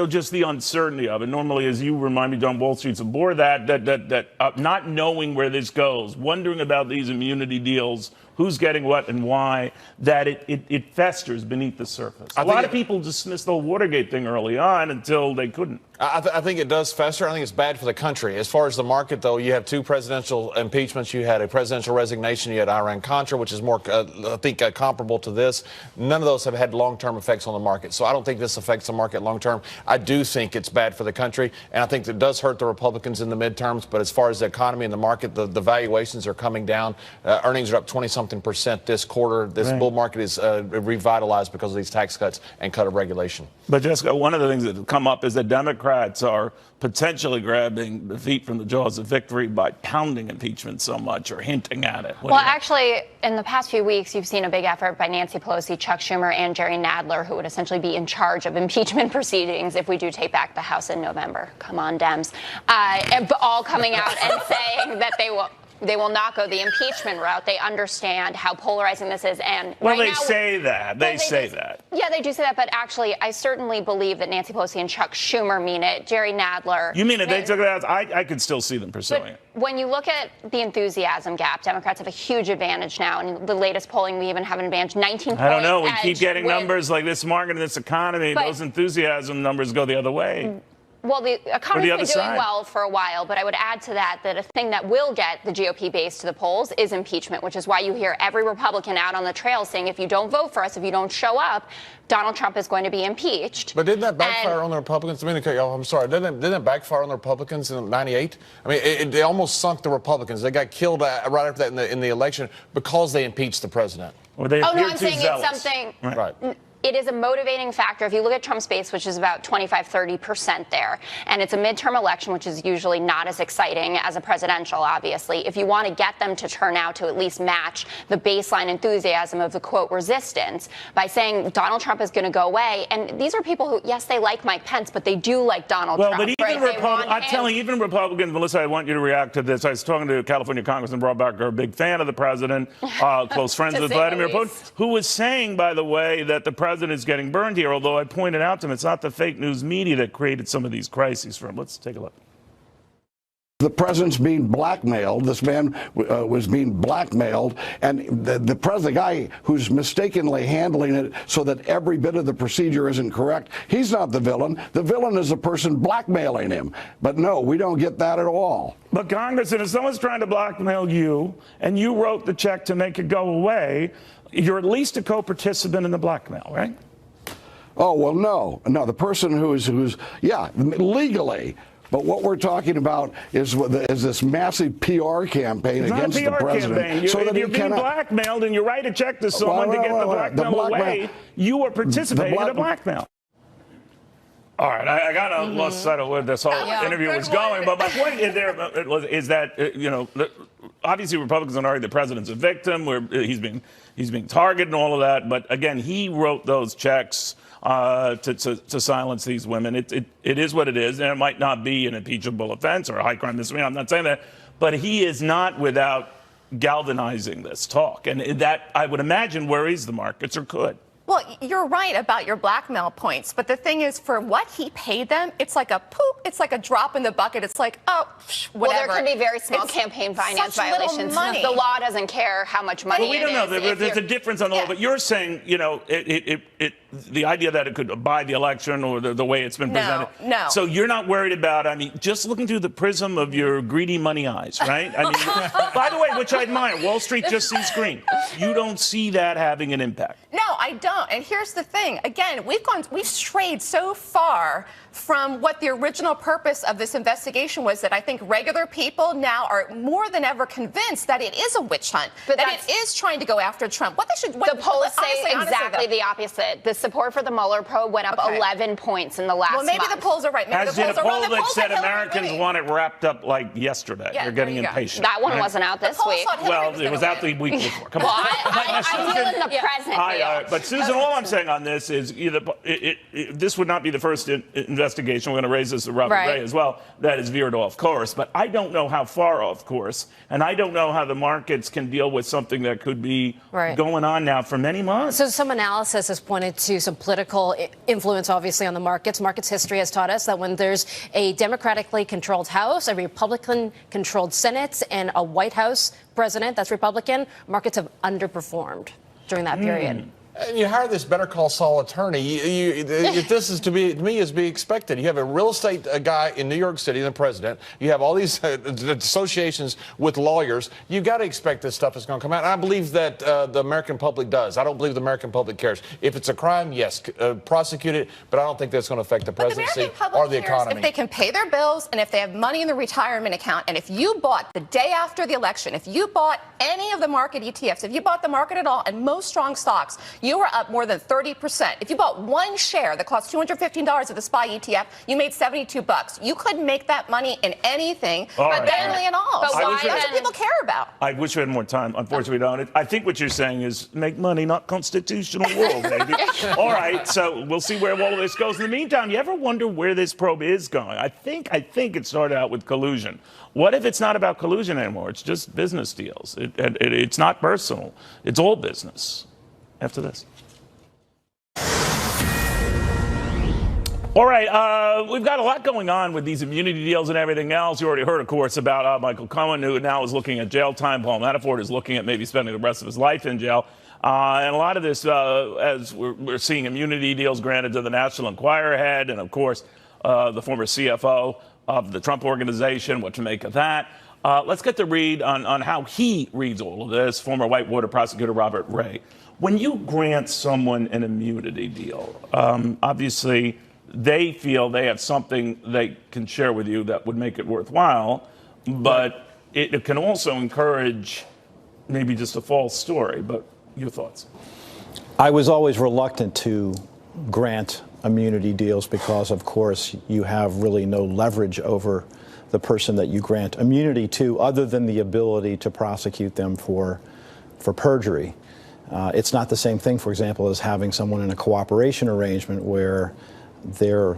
Just the uncertainty of it. Normally, as you remind me, John, Wall Street's aboard not knowing where this goes, wondering about these immunity deals, who's getting what and why, that it festers beneath the surface. A lot of people dismissed the whole Watergate thing early on until they couldn't. I think it does fester. I think it's bad for the country. As far as the market, though, you have two presidential impeachments. You had a presidential resignation. You had Iran-Contra, which is more, I think, comparable to this. None of those have had long-term effects on the market. So I don't think this affects the market long-term. I do think it's bad for the country, and I think it does hurt the Republicans in the midterms. But as far as the economy and the market, the valuations are coming down. Earnings are up 20-something% this quarter. This bull market is revitalized because of these tax cuts and cut of regulation. But, Jessica, one of the things that have come up is that Democrats are potentially grabbing the feet from the jaws of victory by pounding impeachment so much or hinting at it. Well, actually, in the past few weeks, you've seen a big effort by Nancy Pelosi, Chuck Schumer, and Jerry Nadler, who would essentially be in charge of impeachment proceedings if we do take back the House in November. Come on, Dems. All coming out and saying that they will not go the impeachment route. They understand how polarizing this is. And well, right they now, say that. They say that. Yeah, they do say that. But actually, I certainly believe that Nancy Pelosi and Chuck Schumer mean it. Jerry Nadler. You mean it? They took it out? I could still see them pursuing it. When you look at the enthusiasm gap, Democrats have a huge advantage now. In the latest polling, we even have an advantage, 19 points. I don't know. We keep getting numbers like this market and this economy. Those enthusiasm numbers go the other way. Well, the economy's been doing well for a while, but I would add to that a thing that will get the GOP base to the polls is impeachment, which is why you hear every Republican out on the trail saying, if you don't vote for us, if you don't show up, Donald Trump is going to be impeached. But didn't that backfire on the Republicans? I'm sorry. Didn't that backfire on the Republicans in '98? I mean, it almost sunk the Republicans. They got killed right after that in the election because they impeached the president. Or they I'm saying it's something. Right. It is a motivating factor. If you look at Trump's base, which is about 25-30% there, and it's a midterm election, which is usually not as exciting as a presidential, obviously. If you want to get them to turn out to at least match the baseline enthusiasm of the, quote, resistance by saying Donald Trump is going to go away. And these are people who, yes, they like Mike Pence, but they do like Donald Trump. Well, but even I'm telling you, even Republicans, Melissa, I want you to react to this. I was talking to California Congressman Rob Barker, a big fan of the president, close friends with Vladimir Putin, who was saying, by the way, that the president is getting burned here, although I pointed out to him it's not the fake news media that created some of these crises for him. Let's take a look. The president's being blackmailed. This man was being blackmailed, and the guy who's mistakenly handling it so that every bit of the procedure isn't correct, he's not the villain. The villain is the person blackmailing him. But no, we don't get that at all. But Congressman, if someone's trying to blackmail you and you wrote the check to make it go away, you're at least a co-participant in the blackmail, right? Oh, well, no. No, the person who's legally. But what we're talking about is this massive PR campaign against the president. So that you're being blackmailed and you write a check to someone to get the blackmail away. You are participating in a blackmail. All right, I got to lost sight of where this whole interview was going, but my point is that obviously Republicans are arguing the president's a victim, where he's being targeted and all of that. But again, he wrote those checks to silence these women. It is what it is, and it might not be an impeachable offense or a high crime misdemeanor. I'm not saying that, but he is not without galvanizing this talk, and that I would imagine worries the markets, or could. Well, you're right about your blackmail points, but the thing is, for what he paid them, it's like a poop, it's like a drop in the bucket. It's like, oh, whatever. Well, there could be very small campaign finance violations. The law doesn't care how much money well, we don't know. There's a difference on the law, but you're saying, the idea that it could buy the election or the way it's been presented. No. So you're not worried about, just looking through the prism of your greedy money eyes, right? By the way, which I admire, Wall Street just sees green. You don't see that having an impact. No, I don't. And here's the thing. Again, we've strayed so far from what the original purpose of this investigation was, that I think regular people now are more than ever convinced that it is a witch hunt, that it is trying to go after Trump. The polls say exactly the opposite. The support for the Mueller probe went up 11 points in the last month. Well, maybe the polls are right. Maybe the polls are wrong. The polls said Americans want it wrapped up like yesterday. Yeah, they're getting impatient. That one wasn't out this week. Well, it was out the week before. Come on. I deal in the present. But Susan, all I'm saying on this is this would not be the first investigation investigation, we're going to raise this to Robert Ray as well, that is veered off course. But I don't know how far off course, and I don't know how the markets can deal with something that could be going on now for many months. So some analysis has pointed to some political influence, obviously, on the markets. Markets history has taught us that when there's a democratically controlled House, a Republican-controlled Senate, and a White House president that's Republican, markets have underperformed during that period. And you hire this Better Call Saul attorney. If this is to me is be expected. You have a real estate guy in New York City, the president. You have all these associations with lawyers. You got to expect this stuff is going to come out. And I believe that the American public does. I don't believe the American public cares. If it's a crime, yes, prosecute it. But I don't think that's going to affect the presidency or the economy. If they can pay their bills and if they have money in the retirement account, and if you bought the day after the election, if you bought any of the market ETFs, if you bought the market at all, and most strong stocks, you were up more than 30%. If you bought one share that cost $215 of the SPY ETF, you made $72. You couldn't make that money in anything, family and all. But so that's what people care about. I wish we had more time. Unfortunately, we don't. I think what you're saying is make money, not constitutional rule, baby. All right, so we'll see where all of this goes. In the meantime, you ever wonder where this probe is going? I think it started out with collusion. What if it's not about collusion anymore? It's just business deals. It's not personal. It's all business. After this. All right, we've got a lot going on with these immunity deals and everything else. You already heard, of course, about Michael Cohen, who now is looking at jail time. Paul Manafort is looking at maybe spending the rest of his life in jail. And a lot of this, as we're seeing immunity deals granted to the National Enquirer head and, of course, the former CFO of the Trump Organization, what to make of that. Let's get to read on how he reads all of this, former Whitewater prosecutor Robert Ray. When you grant someone an immunity deal, obviously they feel they have something they can share with you that would make it worthwhile, but it can also encourage maybe just a false story. But your thoughts? I was always reluctant to grant immunity deals because, of course, you have really no leverage over the person that you grant immunity to other than the ability to prosecute them for perjury. It's not the same thing, for example, as having someone in a cooperation arrangement where their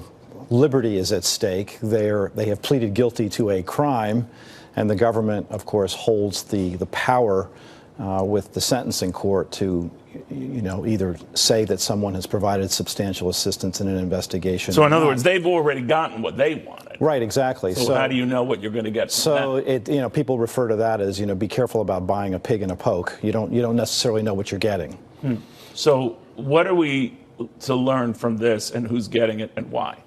liberty is at stake. They have pleaded guilty to a crime, and the government, of course, holds the power with the sentencing court to, either say that someone has provided substantial assistance in an investigation. So, in other words, they've already gotten what they wanted. Right, exactly. So how do you know what you're going to get from that? People refer to that as, be careful about buying a pig in a poke. You don't necessarily know what you're getting. So what are we to learn from this, and who's getting it and why?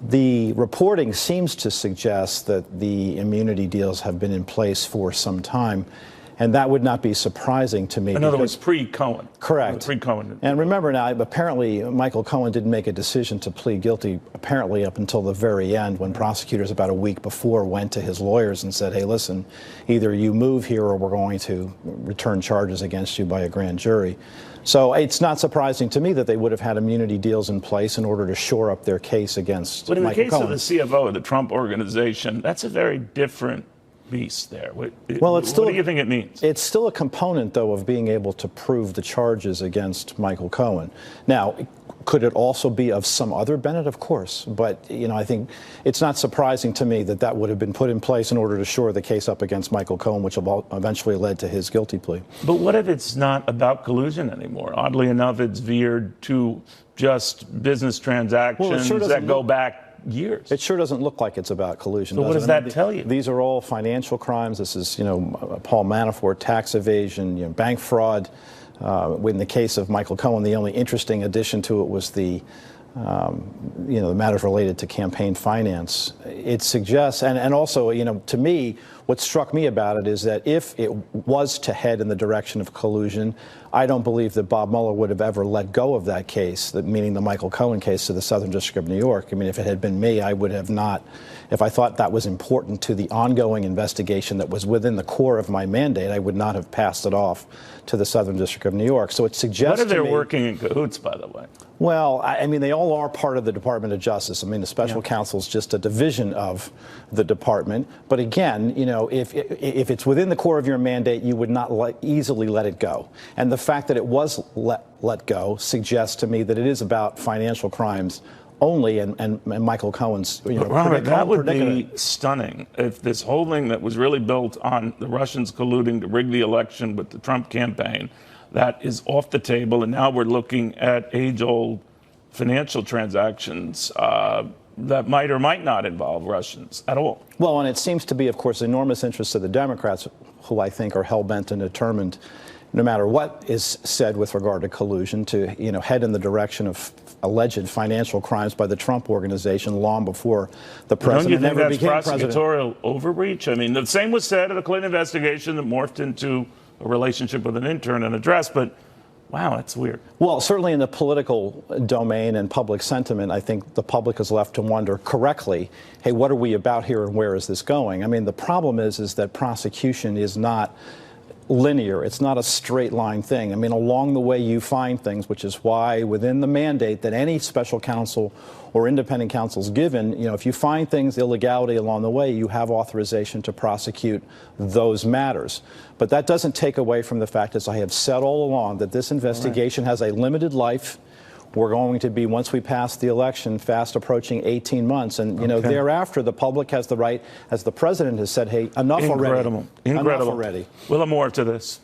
The reporting seems to suggest that the immunity deals have been in place for some time, and that would not be surprising to me. In other words, pre-Cohen. Correct. Pre-Cohen. And remember now, apparently Michael Cohen didn't make a decision to plead guilty, apparently up until the very end, when prosecutors about a week before went to his lawyers and said, hey, listen, either you move here or we're going to return charges against you by a grand jury. So it's not surprising to me that they would have had immunity deals in place in order to shore up their case against Michael Cohen. But in the case of the CFO of the Trump Organization, that's a very different beast there. What do you think it means? It's still a component, though, of being able to prove the charges against Michael Cohen. Now, could it also be of some other Bennett? Of course. But, I think it's not surprising to me that that would have been put in place in order to shore the case up against Michael Cohen, which eventually led to his guilty plea. But what if it's not about collusion anymore? Oddly enough, it's veered to just business transactions that go back years. It sure doesn't look like it's about collusion. So what does that tell you? These are all financial crimes. This is, Paul Manafort, tax evasion, bank fraud. In the case of Michael Cohen, the only interesting addition to it was the matters related to campaign finance. It suggests, and also, to me, what struck me about it is that if it was to head in the direction of collusion, I don't believe that Bob Mueller would have ever let go of that case, meaning the Michael Cohen case, to the Southern District of New York. I mean, if it had been me, I would have not. If I thought that was important to the ongoing investigation that was within the core of my mandate, I would not have passed it off to the Southern District of New York. So it suggests to me... What if they're working in cahoots, by the way? Well, I mean, they all are part of the Department of Justice. I mean, the special counsel is just a division of the department. But again, if it's within the core of your mandate, you would not easily let it go. And the fact that it was let go suggests to me that it is about financial crimes only, and Michael Cohen's Robert, that would be stunning if this whole thing that was really built on the Russians colluding to rig the election with the Trump campaign, that is off the table, and now we're looking at age-old financial transactions that might or might not involve Russians at all. Well, and it seems to be, of course, enormous interest of the Democrats, who I think are hell-bent and determined, no matter what is said with regard to collusion, to head in the direction of alleged financial crimes by the Trump organization long before the president ever became president. Don't you think that's prosecutorial overreach? I mean, the same was said of the Clinton investigation that morphed into a relationship with an intern and address, but wow, that's weird. Well, certainly in the political domain and public sentiment, I think the public is left to wonder correctly, hey, what are we about here and where is this going? I mean, the problem is that prosecution is not linear. It's not a straight line thing. I mean, along the way you find things, which is why within the mandate that any special counsel or independent counsel is given, if you find things, illegality along the way, you have authorization to prosecute those matters. But that doesn't take away from the fact, as I have said all along, that this investigation has a limited life. We're going to be, once we pass the election, fast approaching 18 months. And, thereafter, the public has the right, as the president has said, hey, enough already. Incredible. Enough already. We'll have more to this.